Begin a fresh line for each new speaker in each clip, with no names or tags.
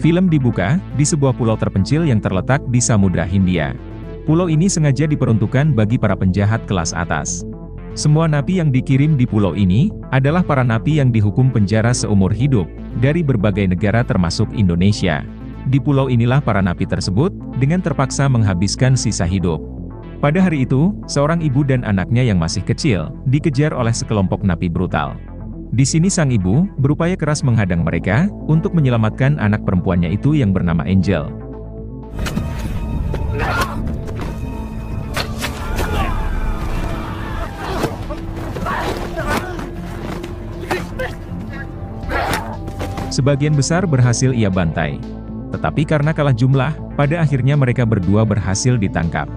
Film dibuka di sebuah pulau terpencil yang terletak di Samudra Hindia. Pulau ini sengaja diperuntukkan bagi para penjahat kelas atas. Semua napi yang dikirim di pulau ini adalah para napi yang dihukum penjara seumur hidup dari berbagai negara termasuk Indonesia. Di pulau inilah para napi tersebut dengan terpaksa menghabiskan sisa hidup. Pada hari itu, seorang ibu dan anaknya yang masih kecil dikejar oleh sekelompok napi brutal. Di sini sang ibu berupaya keras menghadang mereka untuk menyelamatkan anak perempuannya itu yang bernama Angel. Sebagian besar berhasil ia bantai. Tetapi karena kalah jumlah, pada akhirnya mereka berdua berhasil ditangkap.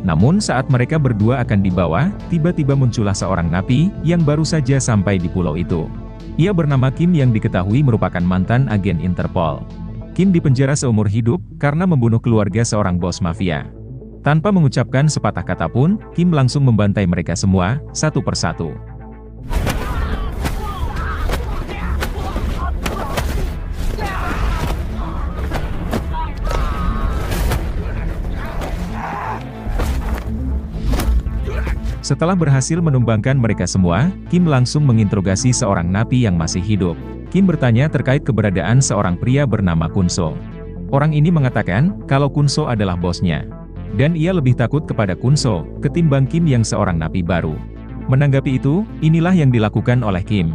Namun saat mereka berdua akan dibawa, tiba-tiba muncullah seorang napi yang baru saja sampai di pulau itu. Ia bernama Kim yang diketahui merupakan mantan agen Interpol. Kim dipenjara seumur hidup karena membunuh keluarga seorang bos mafia. Tanpa mengucapkan sepatah kata pun, Kim langsung membantai mereka semua, satu persatu. Setelah berhasil menumbangkan mereka semua, Kim langsung menginterogasi seorang napi yang masih hidup. Kim bertanya terkait keberadaan seorang pria bernama Kunso. Orang ini mengatakan kalau Kunso adalah bosnya. Dan ia lebih takut kepada Kunso ketimbang Kim yang seorang napi baru. Menanggapi itu, inilah yang dilakukan oleh Kim.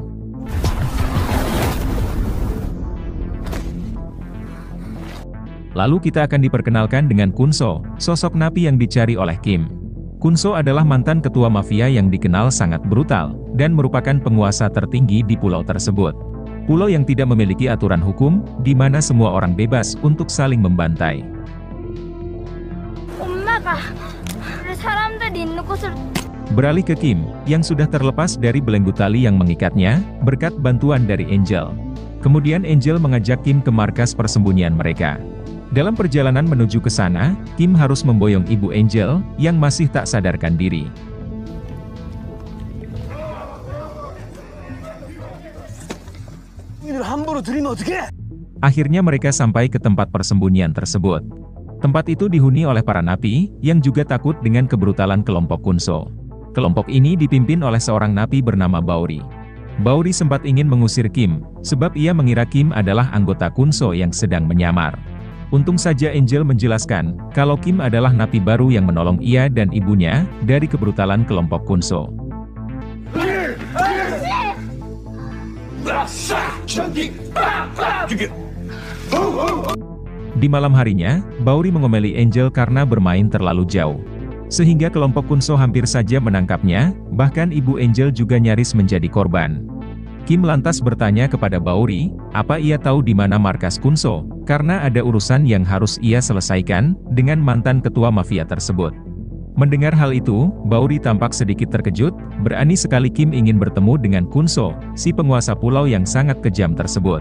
Lalu kita akan diperkenalkan dengan Kunso, sosok napi yang dicari oleh Kim. Kunso adalah mantan ketua mafia yang dikenal sangat brutal, dan merupakan penguasa tertinggi di pulau tersebut. Pulau yang tidak memiliki aturan hukum, di mana semua orang bebas untuk saling membantai. Beralih ke Kim, yang sudah terlepas dari belenggu tali yang mengikatnya, berkat bantuan dari Angel. Kemudian Angel mengajak Kim ke markas persembunyian mereka. Dalam perjalanan menuju ke sana, Kim harus memboyong ibu Angel, yang masih tak sadarkan diri. Akhirnya mereka sampai ke tempat persembunyian tersebut. Tempat itu dihuni oleh para napi, yang juga takut dengan kebrutalan kelompok Kunso. Kelompok ini dipimpin oleh seorang napi bernama Bauri. Bauri sempat ingin mengusir Kim, sebab ia mengira Kim adalah anggota Kunso yang sedang menyamar. Untung saja Angel menjelaskan, kalau Kim adalah napi baru yang menolong ia dan ibunya, dari kebrutalan kelompok Kunso. Di malam harinya, Bauri mengomeli Angel karena bermain terlalu jauh. Sehingga kelompok Kunso hampir saja menangkapnya, bahkan ibu Angel juga nyaris menjadi korban. Kim lantas bertanya kepada Bauri, apa ia tahu di mana markas Kunso, karena ada urusan yang harus ia selesaikan dengan mantan ketua mafia tersebut. Mendengar hal itu, Bauri tampak sedikit terkejut, berani sekali Kim ingin bertemu dengan Kunso, si penguasa pulau yang sangat kejam tersebut.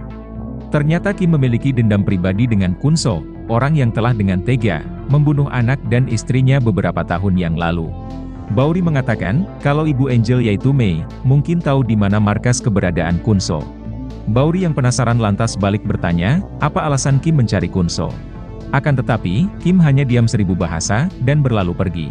Ternyata Kim memiliki dendam pribadi dengan Kunso, orang yang telah dengan tega membunuh anak dan istrinya beberapa tahun yang lalu. Bauri mengatakan, kalau ibu Angel yaitu Mei, mungkin tahu di mana markas keberadaan Kunso. Bauri yang penasaran lantas balik bertanya, apa alasan Kim mencari Kunso? Akan tetapi, Kim hanya diam seribu bahasa, dan berlalu pergi.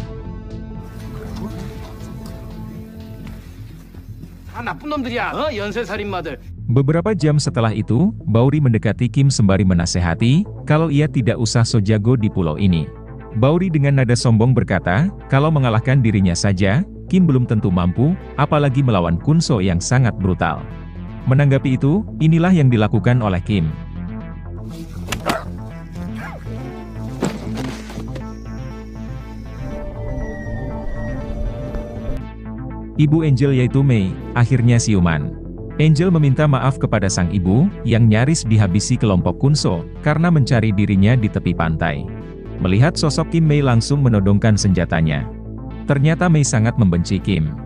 Beberapa jam setelah itu, Bauri mendekati Kim sembari menasehati, kalau ia tidak usah so jago di pulau ini. Bauri dengan nada sombong berkata, kalau mengalahkan dirinya saja, Kim belum tentu mampu, apalagi melawan Kunso yang sangat brutal. Menanggapi itu, inilah yang dilakukan oleh Kim. Ibu Angel yaitu Mei, akhirnya siuman. Angel meminta maaf kepada sang ibu, yang nyaris dihabisi kelompok Kunso, karena mencari dirinya di tepi pantai. Melihat sosok Kim, Mei langsung menodongkan senjatanya. Ternyata Mei sangat membenci Kim.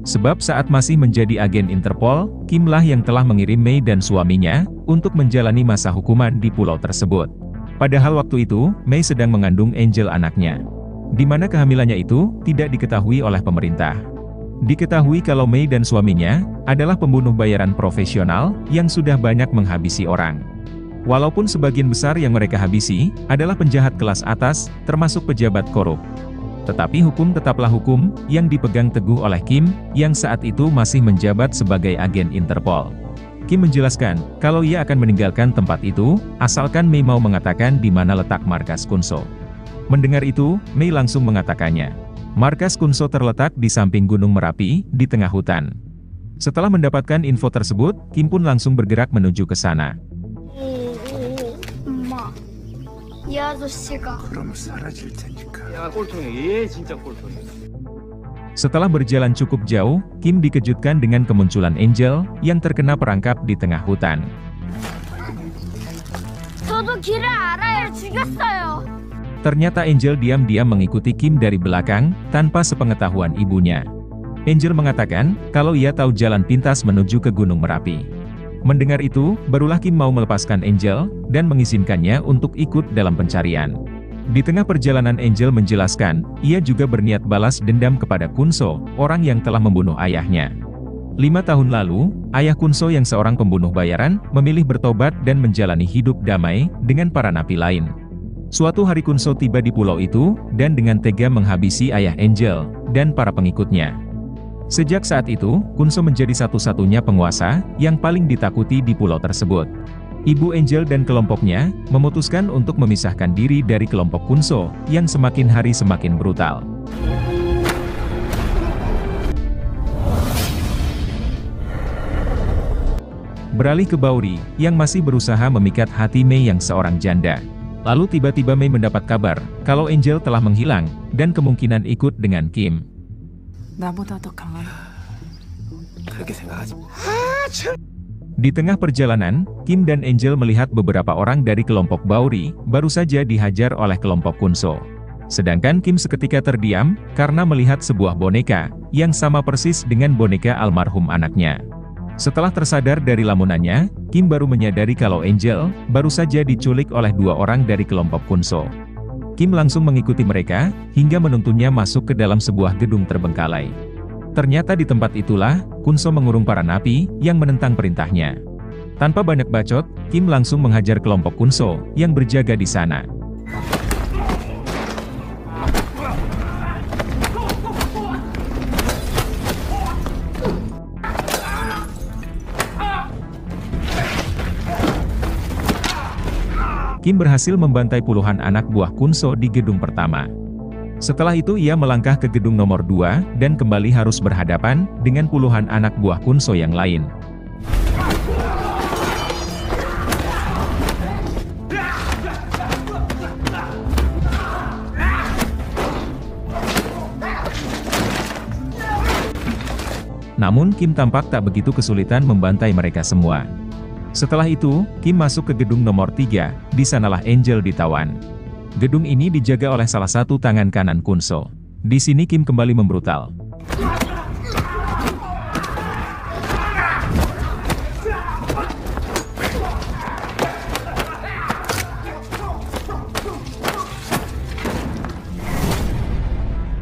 Sebab saat masih menjadi agen Interpol, Kim lah yang telah mengirim Mei dan suaminya, untuk menjalani masa hukuman di pulau tersebut. Padahal waktu itu, Mei sedang mengandung Angel anaknya. Di mana kehamilannya itu, tidak diketahui oleh pemerintah. Diketahui kalau Mei dan suaminya, adalah pembunuh bayaran profesional, yang sudah banyak menghabisi orang. Walaupun sebagian besar yang mereka habisi adalah penjahat kelas atas, termasuk pejabat korup. Tetapi hukum tetaplah hukum, yang dipegang teguh oleh Kim, yang saat itu masih menjabat sebagai agen Interpol. Kim menjelaskan, kalau ia akan meninggalkan tempat itu, asalkan Mei mau mengatakan di mana letak markas Kunso. Mendengar itu, Mei langsung mengatakannya. Markas Kunso terletak di samping Gunung Merapi, di tengah hutan. Setelah mendapatkan info tersebut, Kim pun langsung bergerak menuju ke sana. Setelah berjalan cukup jauh, Kim dikejutkan dengan kemunculan Angel, yang terkena perangkap di tengah hutan. Ternyata Angel diam-diam mengikuti Kim dari belakang, tanpa sepengetahuan ibunya. Angel mengatakan, kalau ia tahu jalan pintas menuju ke Gunung Merapi. Mendengar itu, barulah Kim mau melepaskan Angel, dan mengizinkannya untuk ikut dalam pencarian. Di tengah perjalanan Angel menjelaskan, ia juga berniat balas dendam kepada Kunso, orang yang telah membunuh ayahnya. 5 tahun lalu, ayah Kunso yang seorang pembunuh bayaran, memilih bertobat dan menjalani hidup damai, dengan para napi lain. Suatu hari Kunso tiba di pulau itu, dan dengan tega menghabisi ayah Angel, dan para pengikutnya. Sejak saat itu, Kunso menjadi satu-satunya penguasa, yang paling ditakuti di pulau tersebut. Ibu Angel dan kelompoknya, memutuskan untuk memisahkan diri dari kelompok Kunso, yang semakin hari semakin brutal. Beralih ke Bauri, yang masih berusaha memikat hati Mei yang seorang janda. Lalu tiba-tiba Mei mendapat kabar, kalau Angel telah menghilang, dan kemungkinan ikut dengan Kim. Di tengah perjalanan, Kim dan Angel melihat beberapa orang dari kelompok Bauri, baru saja dihajar oleh kelompok Kunso. Sedangkan Kim seketika terdiam, karena melihat sebuah boneka, yang sama persis dengan boneka almarhum anaknya. Setelah tersadar dari lamunannya, Kim baru menyadari kalau Angel, baru saja diculik oleh 2 orang dari kelompok Kunso. Kim langsung mengikuti mereka, hingga menuntunnya masuk ke dalam sebuah gedung terbengkalai. Ternyata di tempat itulah, Kunso mengurung para napi, yang menentang perintahnya. Tanpa banyak bacot, Kim langsung menghajar kelompok Kunso, yang berjaga di sana. Kim berhasil membantai puluhan anak buah Kunso di gedung pertama. Setelah itu ia melangkah ke gedung nomor 2, dan kembali harus berhadapan dengan puluhan anak buah Kunso yang lain. Namun Kim tampak tak begitu kesulitan membantai mereka semua. Setelah itu, Kim masuk ke gedung nomor 3, di sanalah Angel ditawan. Gedung ini dijaga oleh salah satu tangan kanan Kunso. Di sini Kim kembali membrutal.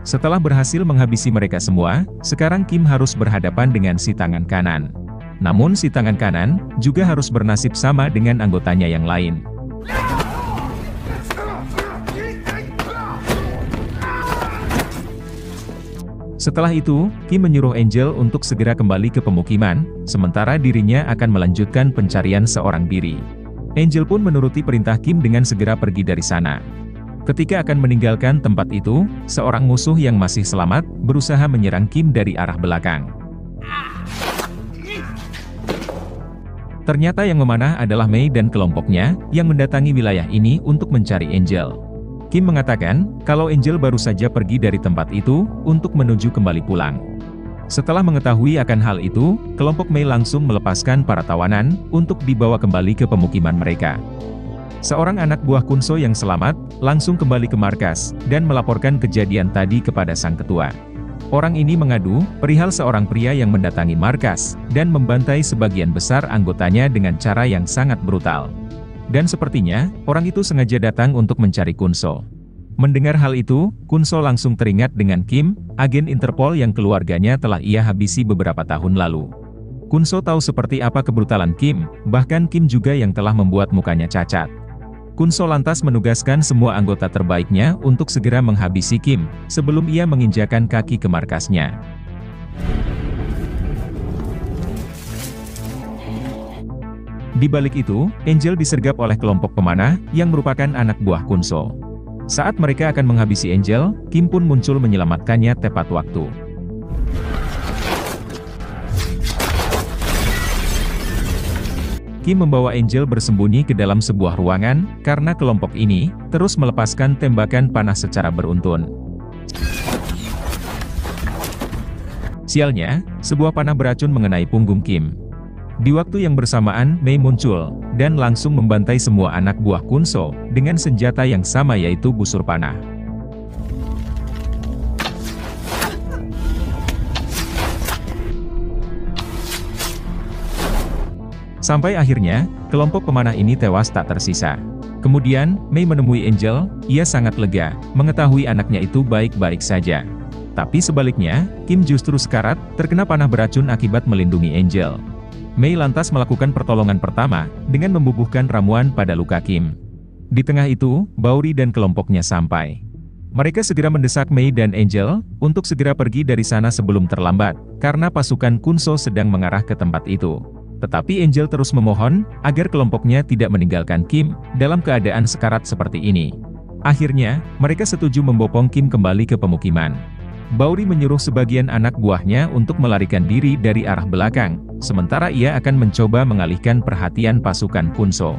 Setelah berhasil menghabisi mereka semua, sekarang Kim harus berhadapan dengan si tangan kanan. Namun si tangan kanan, juga harus bernasib sama dengan anggotanya yang lain. Setelah itu, Kim menyuruh Angel untuk segera kembali ke pemukiman, sementara dirinya akan melanjutkan pencarian seorang diri. Angel pun menuruti perintah Kim dengan segera pergi dari sana. Ketika akan meninggalkan tempat itu, seorang musuh yang masih selamat, berusaha menyerang Kim dari arah belakang. Ternyata yang memanah adalah Mei dan kelompoknya, yang mendatangi wilayah ini untuk mencari Angel. Kim mengatakan, kalau Angel baru saja pergi dari tempat itu, untuk menuju kembali pulang. Setelah mengetahui akan hal itu, kelompok Mei langsung melepaskan para tawanan, untuk dibawa kembali ke pemukiman mereka. Seorang anak buah Kunso yang selamat, langsung kembali ke markas, dan melaporkan kejadian tadi kepada sang ketua. Orang ini mengadu, perihal seorang pria yang mendatangi markas, dan membantai sebagian besar anggotanya dengan cara yang sangat brutal. Dan sepertinya, orang itu sengaja datang untuk mencari Kunso. Mendengar hal itu, Kunso langsung teringat dengan Kim, agen Interpol yang keluarganya telah ia habisi beberapa tahun lalu. Kunso tahu seperti apa kebrutalan Kim, bahkan Kim juga yang telah membuat mukanya cacat. Kunso lantas menugaskan semua anggota terbaiknya untuk segera menghabisi Kim, sebelum ia menginjakan kaki ke markasnya. Di balik itu, Angel disergap oleh kelompok pemanah, yang merupakan anak buah Kunso. Saat mereka akan menghabisi Angel, Kim pun muncul menyelamatkannya tepat waktu. Kim membawa Angel bersembunyi ke dalam sebuah ruangan, karena kelompok ini terus melepaskan tembakan panah secara beruntun. Sialnya, sebuah panah beracun mengenai punggung Kim. Di waktu yang bersamaan, Mei muncul, dan langsung membantai semua anak buah Kunso, dengan senjata yang sama yaitu busur panah. Sampai akhirnya, kelompok pemanah ini tewas tak tersisa. Kemudian, Mei menemui Angel, ia sangat lega, mengetahui anaknya itu baik-baik saja. Tapi sebaliknya, Kim justru sekarat, terkena panah beracun akibat melindungi Angel. Mei lantas melakukan pertolongan pertama, dengan membubuhkan ramuan pada luka Kim. Di tengah itu, Bauri dan kelompoknya sampai. Mereka segera mendesak Mei dan Angel, untuk segera pergi dari sana sebelum terlambat, karena pasukan Kunso sedang mengarah ke tempat itu. Tetapi Angel terus memohon, agar kelompoknya tidak meninggalkan Kim, dalam keadaan sekarat seperti ini. Akhirnya, mereka setuju membopong Kim kembali ke pemukiman. Bauri menyuruh sebagian anak buahnya untuk melarikan diri dari arah belakang, sementara ia akan mencoba mengalihkan perhatian pasukan Kunso.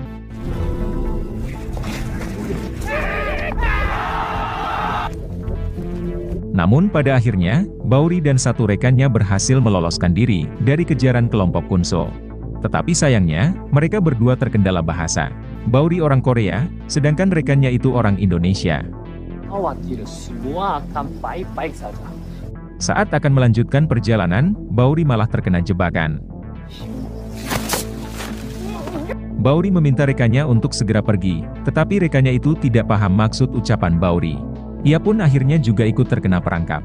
Namun pada akhirnya, Bauri dan satu rekannya berhasil meloloskan diri dari kejaran kelompok Kunso. Tetapi sayangnya, mereka berdua terkendala bahasa. Bauri orang Korea, sedangkan rekannya itu orang Indonesia. Saat akan melanjutkan perjalanan, Bauri malah terkena jebakan. Bauri meminta rekannya untuk segera pergi, tetapi rekannya itu tidak paham maksud ucapan Bauri. Ia pun akhirnya juga ikut terkena perangkap.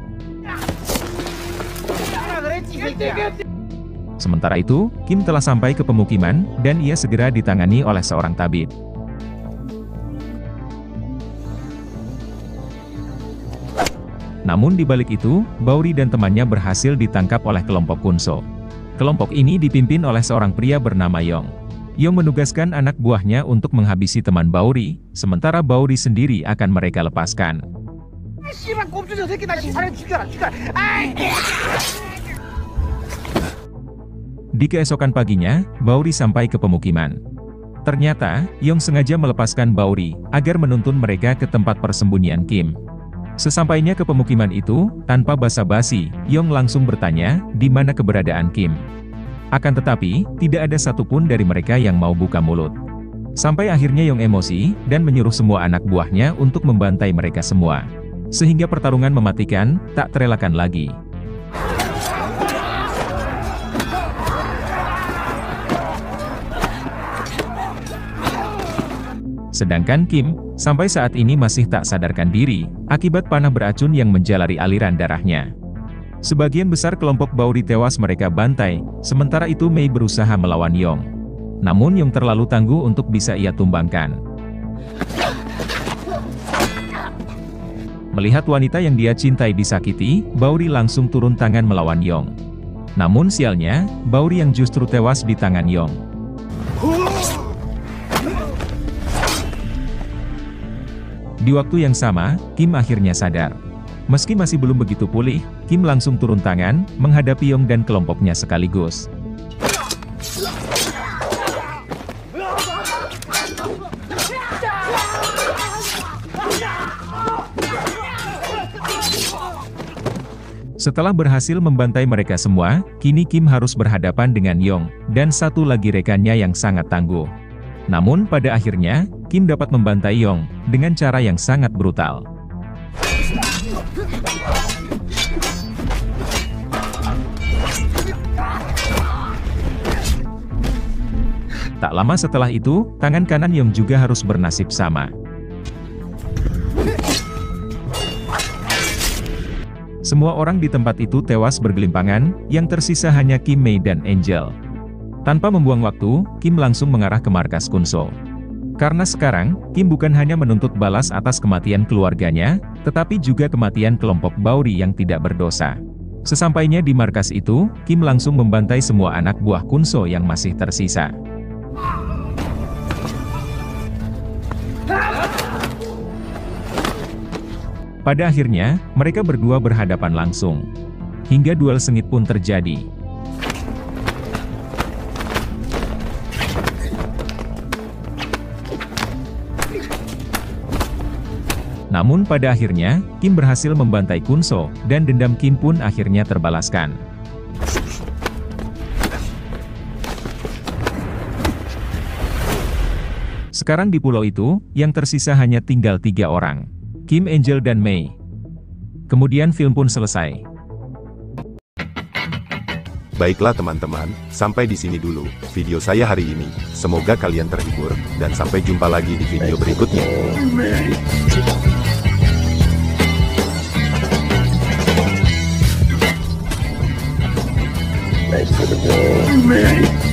Sementara itu, Kim telah sampai ke pemukiman, dan ia segera ditangani oleh seorang tabib. Namun di balik itu, Bauri dan temannya berhasil ditangkap oleh kelompok Kunso. Kelompok ini dipimpin oleh seorang pria bernama Yong. Yong menugaskan anak buahnya untuk menghabisi teman Bauri, sementara Bauri sendiri akan mereka lepaskan. Di keesokan paginya, Bauri sampai ke pemukiman. Ternyata, Yong sengaja melepaskan Bauri, agar menuntun mereka ke tempat persembunyian Kim. Sesampainya ke pemukiman itu, tanpa basa-basi, Yong langsung bertanya, di mana keberadaan Kim. Akan tetapi, tidak ada satupun dari mereka yang mau buka mulut. Sampai akhirnya Yong emosi, dan menyuruh semua anak buahnya untuk membantai mereka semua. Sehingga pertarungan mematikan, tak terelakkan lagi. Sedangkan Kim, sampai saat ini masih tak sadarkan diri, akibat panah beracun yang menjalari aliran darahnya. Sebagian besar kelompok Bauri tewas mereka bantai, sementara itu Mei berusaha melawan Yong. Namun Yong terlalu tangguh untuk bisa ia tumbangkan. Melihat wanita yang dia cintai disakiti, Bauri langsung turun tangan melawan Yong. Namun sialnya, Bauri yang justru tewas di tangan Yong. Di waktu yang sama, Kim akhirnya sadar. Meski masih belum begitu pulih, Kim langsung turun tangan, menghadapi Yong dan kelompoknya sekaligus. Setelah berhasil membantai mereka semua, kini Kim harus berhadapan dengan Yong, dan satu lagi rekannya yang sangat tangguh. Namun pada akhirnya, Kim dapat membantai Yong, dengan cara yang sangat brutal. Tak lama setelah itu, tangan kanan Yong juga harus bernasib sama. Semua orang di tempat itu tewas bergelimpangan, yang tersisa hanya Kim, Mei dan Angel. Tanpa membuang waktu, Kim langsung mengarah ke markas Kunso. Karena sekarang, Kim bukan hanya menuntut balas atas kematian keluarganya, tetapi juga kematian kelompok Bauri yang tidak berdosa. Sesampainya di markas itu, Kim langsung membantai semua anak buah Kunso yang masih tersisa. Pada akhirnya, mereka berdua berhadapan langsung. Hingga duel sengit pun terjadi. Namun pada akhirnya, Kim berhasil membantai Kunso, dan dendam Kim pun akhirnya terbalaskan. Sekarang di pulau itu, yang tersisa hanya tinggal 3 orang. Kim, Angel dan Mei. Kemudian film pun selesai.
Baiklah teman-teman, sampai di sini dulu video saya hari ini. Semoga kalian terhibur, dan sampai jumpa lagi di video berikutnya. Thanks for the